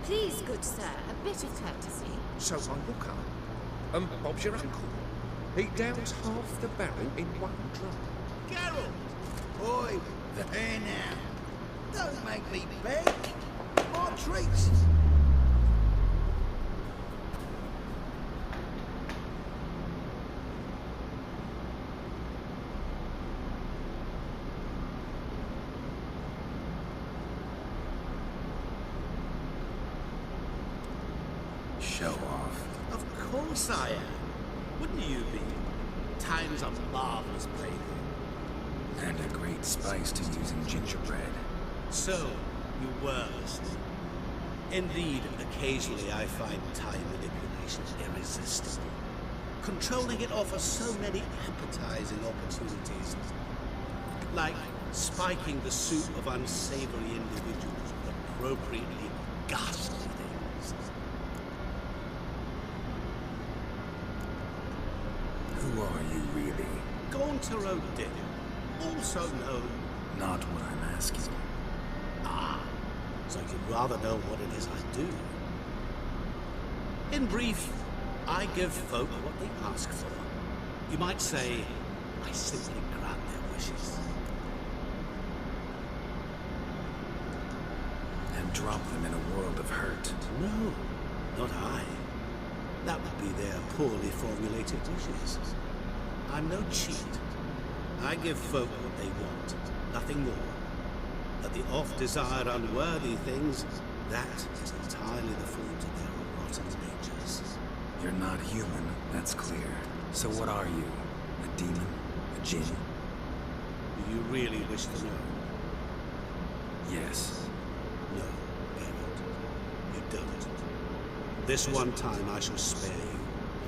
Please, good sir, a bit of courtesy. So I look up, and Bob's your uncle. He downs half the barrel in one drop. Geralt! Oi, there now. Don't make me beg. More treats. Show off. Of course I am. Wouldn't you be? Time's a marvelous plaything. And a great spice to use in gingerbread. So, you were listening. Indeed, occasionally I find time manipulation irresistible. Controlling it offers so many appetizing opportunities. Like spiking the soup of unsavory individuals with appropriately ghastly things. Who are you really? Jونتر Øودim, also known... Not what I'm asking. Ah, so you'd rather know what it is I do. In brief, I give folk what they ask for. You might say, I simply grant their wishes. And drop them in a world of hurt. No, not I. That would be their poorly formulated wishes. I'm no cheat. I give folk what they want, nothing more. But the oft-desired unworthy things, that is entirely the fault of their rotten natures. You're not human, that's clear. So what are you? A demon? A djinn? Do you really wish to know? Yes. No, Geralt. You don't. This one time I shall spare you,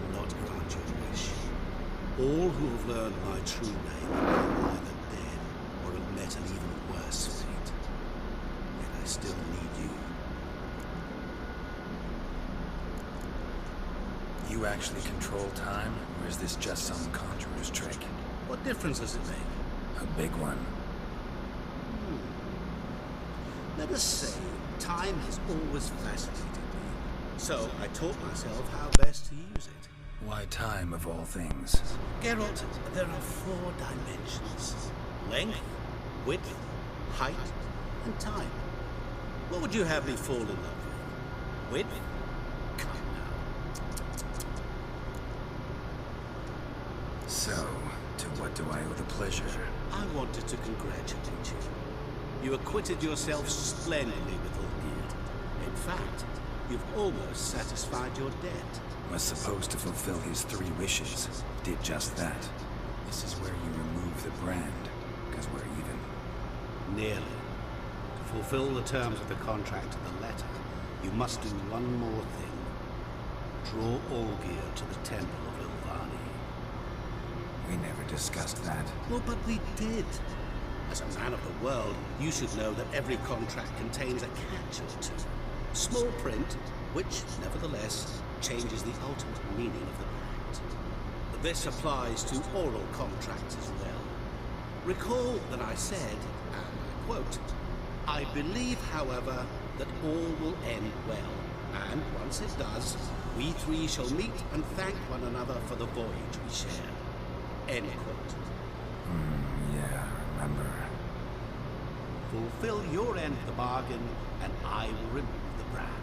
and not grant your wish. All who have learned my true name are either dead, or have met an even worse fate. Yet I still need you. You actually control time, or is this just some conjurer's trick? What difference does it make? A big one. Let us say, time has always fascinated me. So I taught myself how best to use it. Why time of all things? Geralt, there are 4 dimensions. Length, width, height, and time. What would you have me fall in love with? Width? Come now. So, to what do I owe the pleasure? I wanted to congratulate you. You acquitted yourself splendidly with Øودim. In fact, you've almost satisfied your debt. Was supposed to fulfill his 3 wishes. Did just that. This is where you remove the brand, because we're even. Nearly. To fulfill the terms of the contract to the letter, you must do one more thing. Draw Olgier to the Temple of Ilvani. We never discussed that. Well, but we did. As a man of the world, you should know that every contract contains a catch or two. Small print, which, nevertheless, changes the ultimate meaning of the pact. This applies to oral contracts as well. Recall that I said, and I quote, I believe, however, that all will end well, and once it does, we 3 shall meet and thank one another for the voyage we share. End quote. Yeah, I remember. Fulfill your end of the bargain, and I will remove the brand.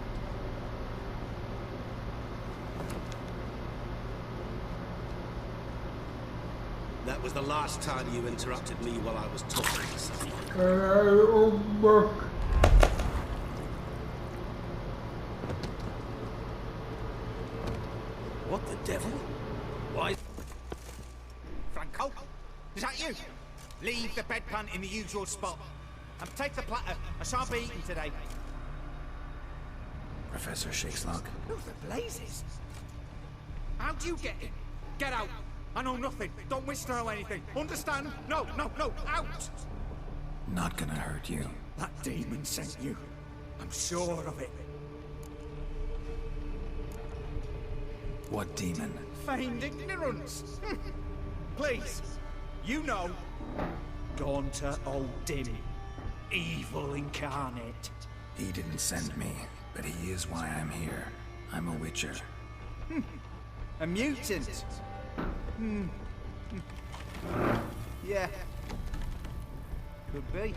That was the last time you interrupted me while I was talking to someone. What the devil? Why? Franco? Is that you? Leave the bedpan in the usual spot. And take the platter. I shan't be eating today. Professor Shakeslock. Who the blazes? How'd you get in? Get out! I know nothing. Don't wish to know anything. Understand? No, no, no! Out! Not gonna hurt you. That demon sent you. I'm sure of it. What demon? Feigned ignorance. Please, you know. Jونتر Øودim. Evil incarnate. He didn't send me. but he is why I'm here. I'm a witcher. A mutant? Yeah. Could be.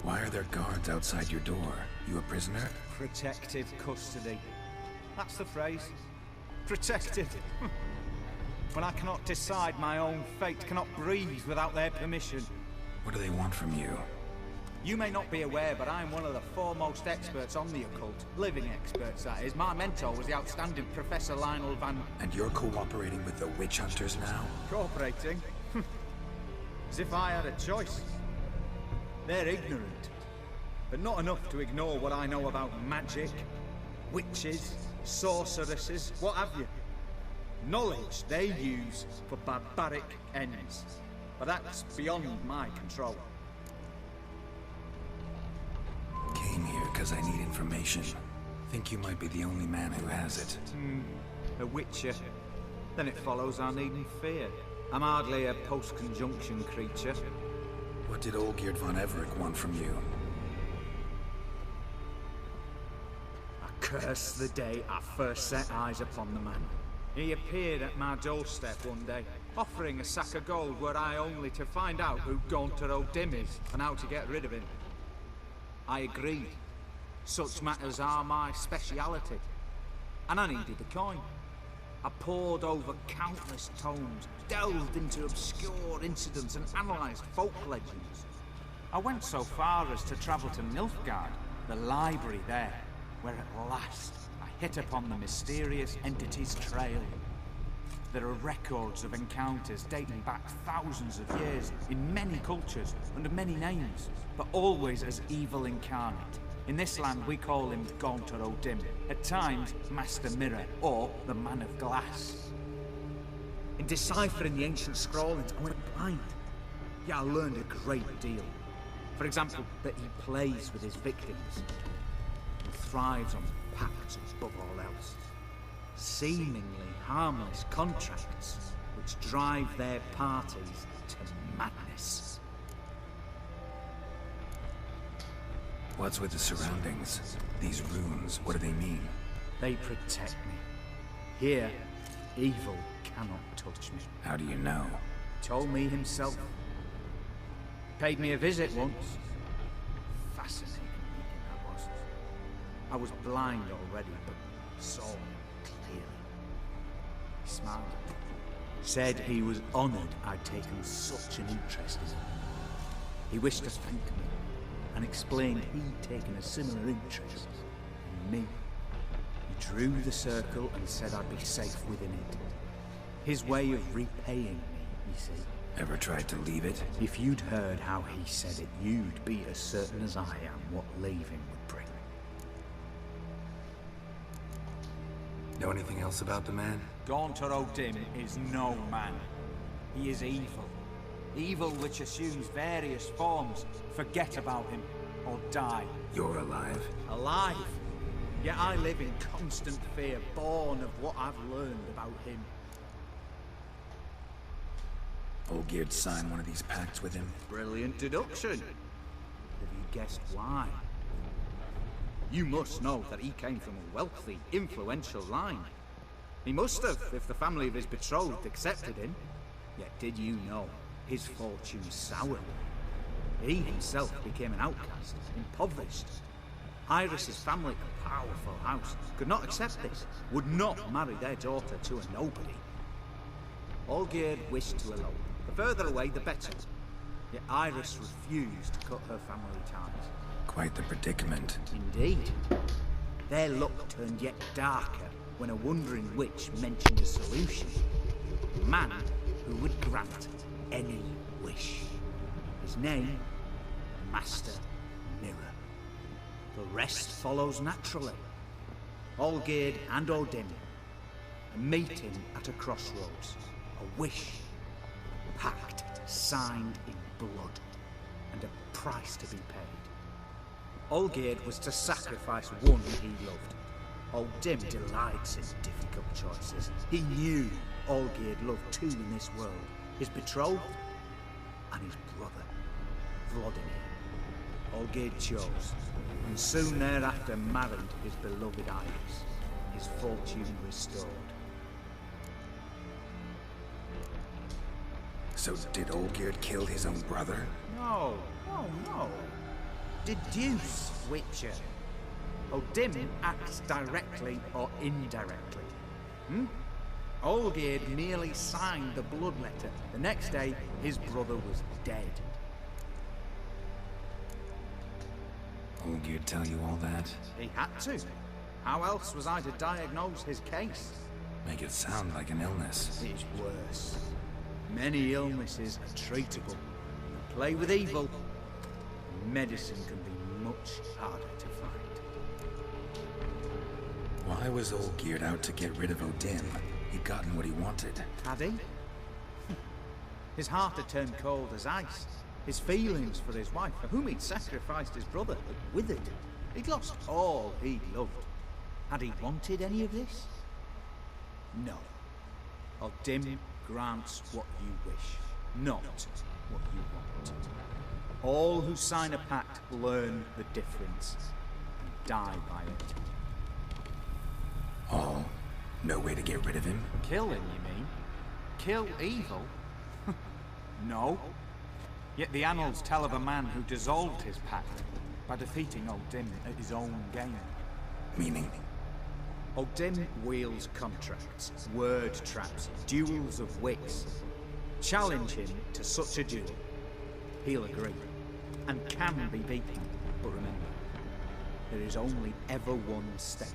Why are there guards outside your door? You a prisoner? Protective custody. That's the phrase. Protected. When I cannot decide my own fate, cannot breathe without their permission. What do they want from you? You may not be aware, but I'm one of the foremost experts on the occult. Living experts, that is. My mentor was the outstanding Professor Lionel Van... And you're cooperating with the witch hunters now? Cooperating? As if I had a choice. They're ignorant, but not enough to ignore what I know about magic, witches, sorceresses, what have you. Knowledge they use for barbaric ends. But that's beyond my control. Came here because I need information. Think you might be the only man who has it. A witcher. Then it follows I needn't fear. I'm hardly a post-conjunction creature. What did Olgierd von Everett want from you? I curse the day I first set eyes upon the man. He appeared at my doorstep one day, offering a sack of gold were I only to find out who Gunter O'Dim is and how to get rid of him. I agreed. Such matters are my speciality. And I needed the coin. I pored over countless tomes, delved into obscure incidents and analysed folk legends. I went so far as to travel to Nilfgaard, the library there, where at last I hit upon the mysterious entity's trail. There are records of encounters dating back thousands of years in many cultures, under many names, but always as evil incarnate. In this land we call him Gunter O'Dim, at times Master Mirror, or the Man of Glass. In deciphering the ancient scrawlings, I went blind. Yet I learned a great deal. For example, that he plays with his victims, and thrives on pacts above all else. Seemingly harmless contracts which drive their parties to madness. What's with the surroundings? These runes, what do they mean? They protect me. Here, evil cannot touch me. How do you know? Told me himself. Paid me a visit once. Fascinating meeting that was. I was blind already, but saw him clearly. He smiled at me. Said he was honoured I'd taken such an interest in him. He wished to thank me, and explained he'd taken a similar interest in me. He drew the circle and said I'd be safe within it. His way of repaying me, you see. Ever tried to leave it? If you'd heard how he said it, you'd be as certain as I am what leaving would bring. Know anything else about the man? Gunter O'Dim is no man. He is evil. Evil which assumes various forms. Forget about him, or die. You're alive. Alive? Yet I live in constant fear, born of what I've learned about him. Olgierd signed one of these pacts with him? Brilliant deduction. Have you guessed why? You must know that he came from a wealthy, influential line. He must have, if the family of his betrothed accepted him. Yet did you know his fortune soured? He himself became an outcast, impoverished. Iris's family, a powerful house, could not accept this, would not marry their daughter to a nobody. Olgierd wished to elope. The further away, the better. Yet Iris refused to cut her family ties. Quite the predicament. Indeed. Their luck turned yet darker when a wandering witch mentioned a solution. A man who would grant any wish. His name, Master Mirror. The rest follows naturally. Olgierd and O'Dim. A meeting at a crossroads. A wish. A pact signed in blood. And a price to be paid. Olgierd was to sacrifice one he loved. O'Dim delights in difficult choices. He knew Olgierd loved two in this world. His betrothed and his brother, Vladimir. Olgierd chose, and soon thereafter married his beloved Iris, his fortune restored. So did Olgierd kill his own brother? No, no. Deduce, Witcher. Odin acts directly or indirectly. Olgierd merely signed the blood letter. The next day, his brother was dead. Olgierd tell you all that? He had to. How else was I to diagnose his case? Make it sound like an illness. It's worse. Many illnesses are treatable. Play with evil, medicine can be much harder to find. Why was Olgierd out to get rid of Odin? He'd gotten what he wanted. Had he? His heart had turned cold as ice. His feelings for his wife, for whom he'd sacrificed his brother, had withered. He'd lost all he'd loved. Had he wanted any of this? No. Odin grants what you wish, not what you want. All who sign a pact learn the difference and die by it. All? No way to get rid of him? Kill him, you mean? Kill evil? No. Yet the annals tell of a man who dissolved his pact by defeating Odin at his own game. Meaning? Odin wields contracts, word traps, duels of wits. Challenge him to such a duel. He'll agree, and can be beaten. But remember, there is only ever one stake.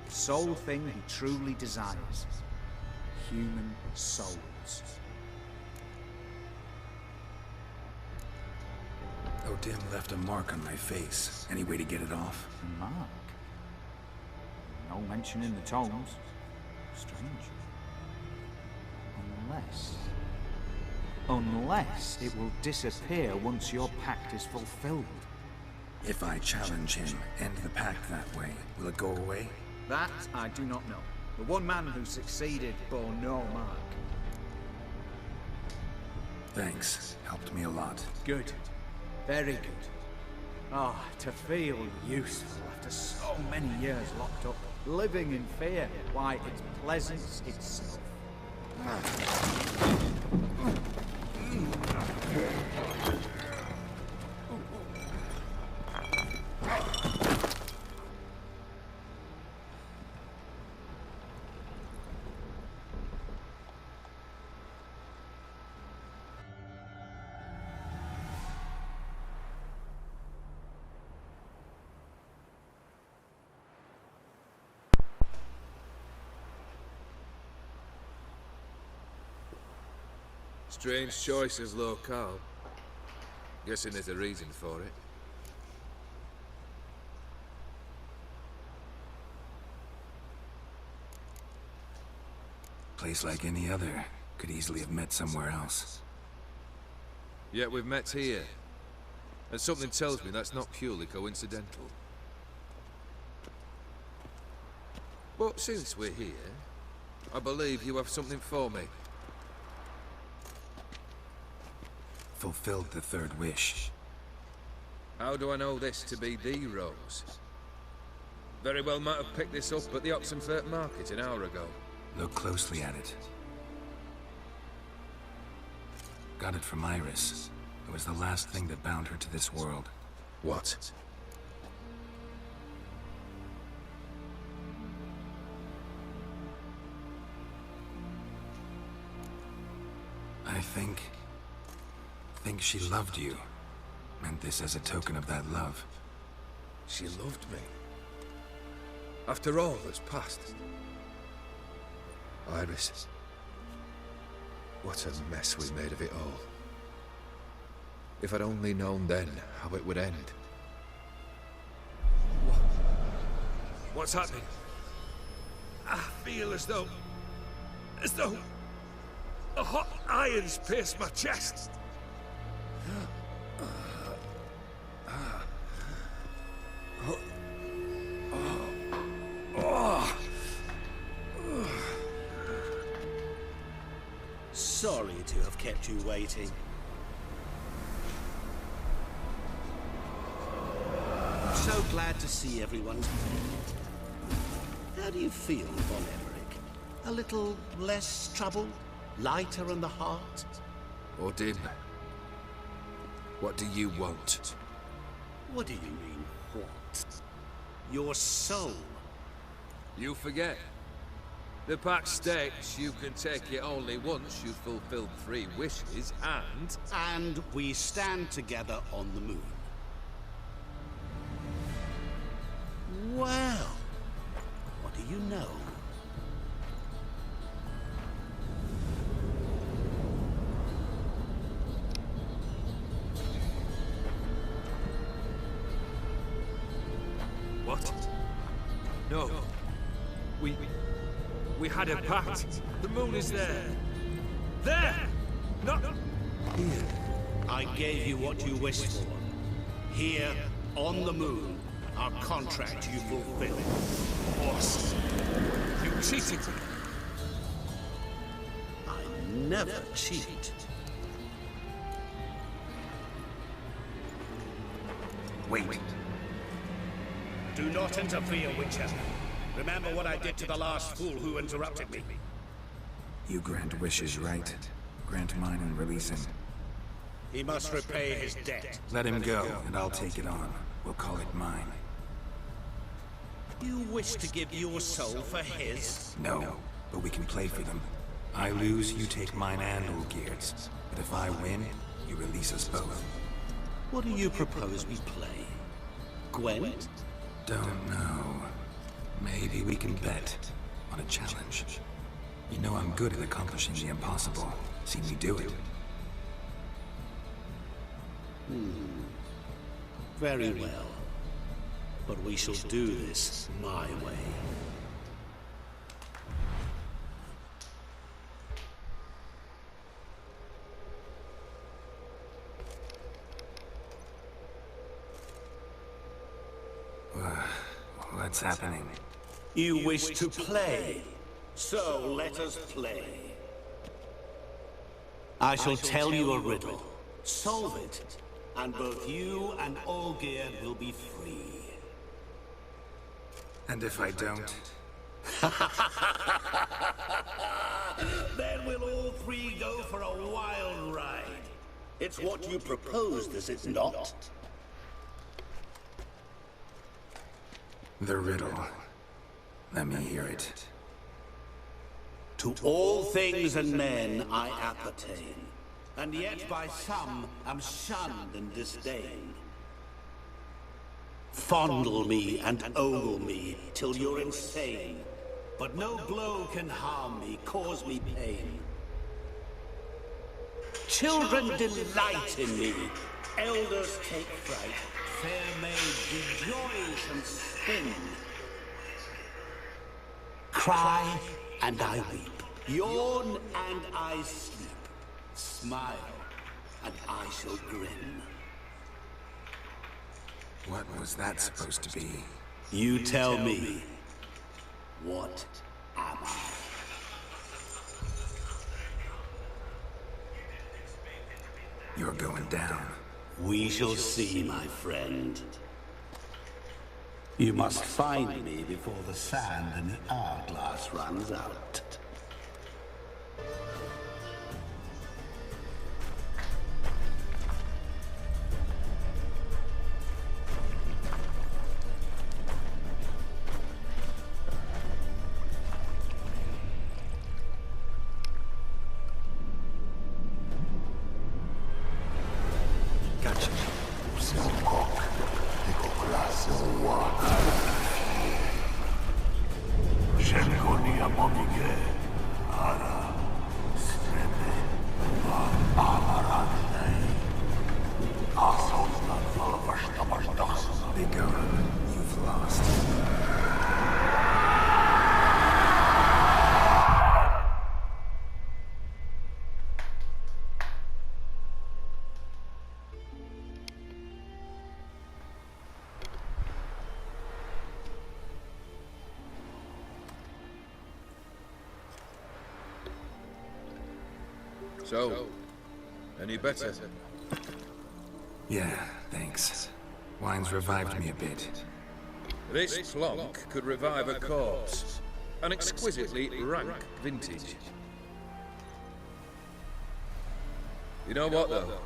The sole thing he truly desires. Human souls. Odin left a mark on my face. Any way to get it off? Mark? No mention in the tomes. Strange. Unless it will disappear once your pact is fulfilled. If I challenge him, end the pact that way, will it go away? That I do not know. The one man who succeeded bore no mark. Thanks. Helped me a lot. Good. Very good. Ah, to feel useful after so many years locked up, living in fear. Why, it's pleasance itself. Strange choices, locale. Guessing there's a reason for it. Place like any other. Could easily have met somewhere else. Yet we've met here. And something tells me that's not purely coincidental. But since we're here, I believe you have something for me. Fulfilled the third wish. How do I know this to be the rose? Very well might have picked this up at the Oxenfurt market an hour ago. Look closely at it. Got it from Iris. It was the last thing that bound her to this world. What? I think she loved you. Meant this as a token of that love. She loved me. After all that's passed. Iris. What a mess we made of it all. If I'd only known then how it would end. What's happening? I feel as though a hot iron's pierced my chest. Sorry to have kept you waiting. So glad to see everyone. How do you feel, Von Emmerich? A little less troubled? Lighter in the heart? Odin, what do you want? What do you mean, what? Your soul. You forget. The pact states you can take it only once you've fulfilled 3 wishes, and... And we stand together on the moon. Well, what do you know? What? No. We had a pact. The moon is there. There! Not... Here. I gave you what you wished for. Here, on the moon, our contract you fulfilled. Boss, you cheated. I never cheat. Wait. Do not interfere, Witcher. Remember what I did to the last fool who interrupted me. You grant wishes, right? Grant mine and release him. He must repay his debt. Let him go, and I'll take it on. We'll call it mine. You wish to give your soul for his? No, but we can play for them. I lose, you take mine and Olgierd's. But if I win, you release us both. What do you propose we play? Gwent? Don't know. Maybe we can bet on a challenge. You know I'm good at accomplishing the impossible. See me do it. Very well. But we shall do this my way. What's happening? You wish to play, so let us play. I shall tell you a riddle. Solve it, and both you and Olgierd will be free. And if I don't? Then we'll all 3 go for a wild ride. It's what you proposed, is it not? The riddle. Let me hear it. To all things and men I appertain, and yet by some am shunned and disdained. Fondle me and ogle me till you're insane, but no blow can harm me, cause me pain. Children delight in me, elders take fright, fair maids rejoice and spin. Cry and I weep, yawn and I sleep, smile and I shall grin. What was that supposed to be? You tell me, what am I? You're going down. We shall see, my friend. You must find me before the sand in the hourglass runs out. Gotcha. Be gone. You've lost. So, any better? Yeah, thanks. Wine's revived me a bit. This plonk could revive a corpse. An exquisitely rank vintage. You know what, though?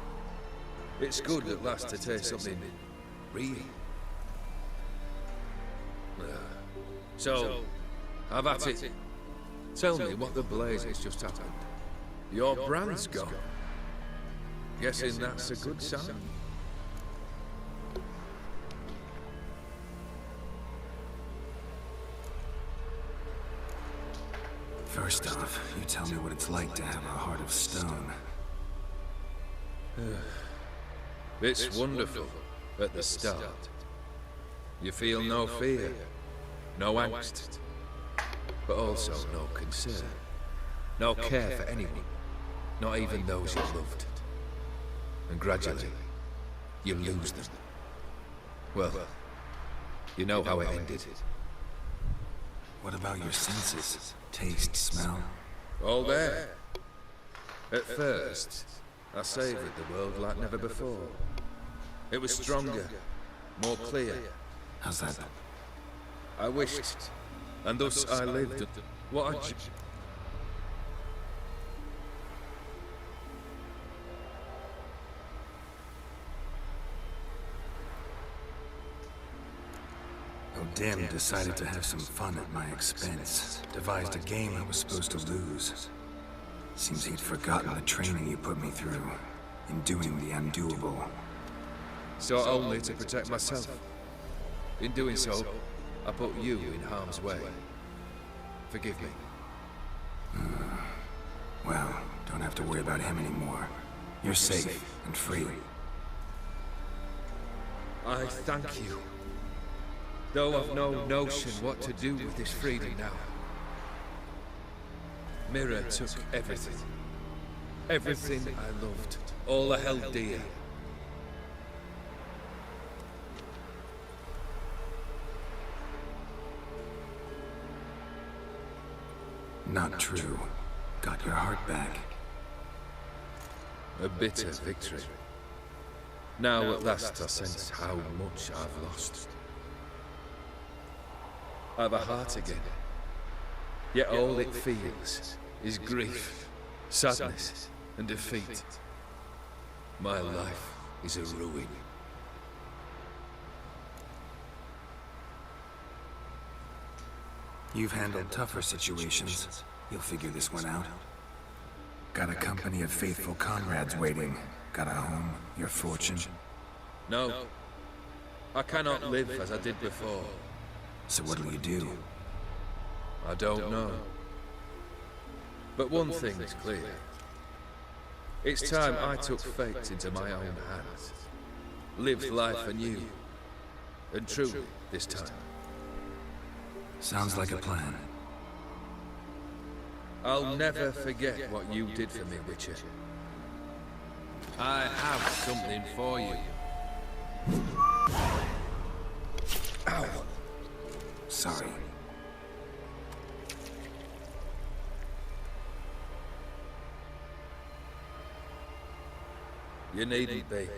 It's good at last to taste something real. So, have at it. Tell me what the blazes just happened. Your brand's gone. Guessing that's a good sign. First off, you tell me what it's like to have a heart of stone. It's wonderful at the start. You feel no fear, no angst, but also no concern, no care for anyone, not even those you loved. And gradually, you lose them. Well, you know how it ended. What about your senses? Taste, smell? All there. At first, I savoured the world like never before. It was stronger, more clear. How's that? I wished, and thus I lived. What a... Odin decided to have some fun at my expense. Devised a game I was supposed to lose. Seems he'd forgotten the training you put me through in doing the undoable. So only to protect myself. In doing so, I put you in harm's way. Forgive me. Well, don't have to worry about him anymore. You're safe and free. I thank you. Though I've no notion what to do with this freedom now. Mirror took everything. Everything I loved. All I held dear. Not true. Got your heart back. A bitter victory. Now at last I sense how much I've lost. I've a heart again. Yet all it feels is grief, sadness, and defeat. My life is a ruin. You've handled tougher situations. You'll figure this one out. Got a company of faithful comrades waiting. Got a home, your fortune. No. I cannot live as I did before. So what'll you do? I don't know. But one thing is clear. It's time I took fate into my own hands. Lived life anew. And truly, this time. Sounds like a plan. I'll never forget what you did for me, Witcher. I have something for you. Ow! Sorry. You needn't be.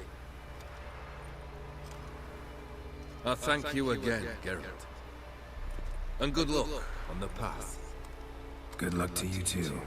I thank you again, Geralt. And good luck on the path. Good luck to you too.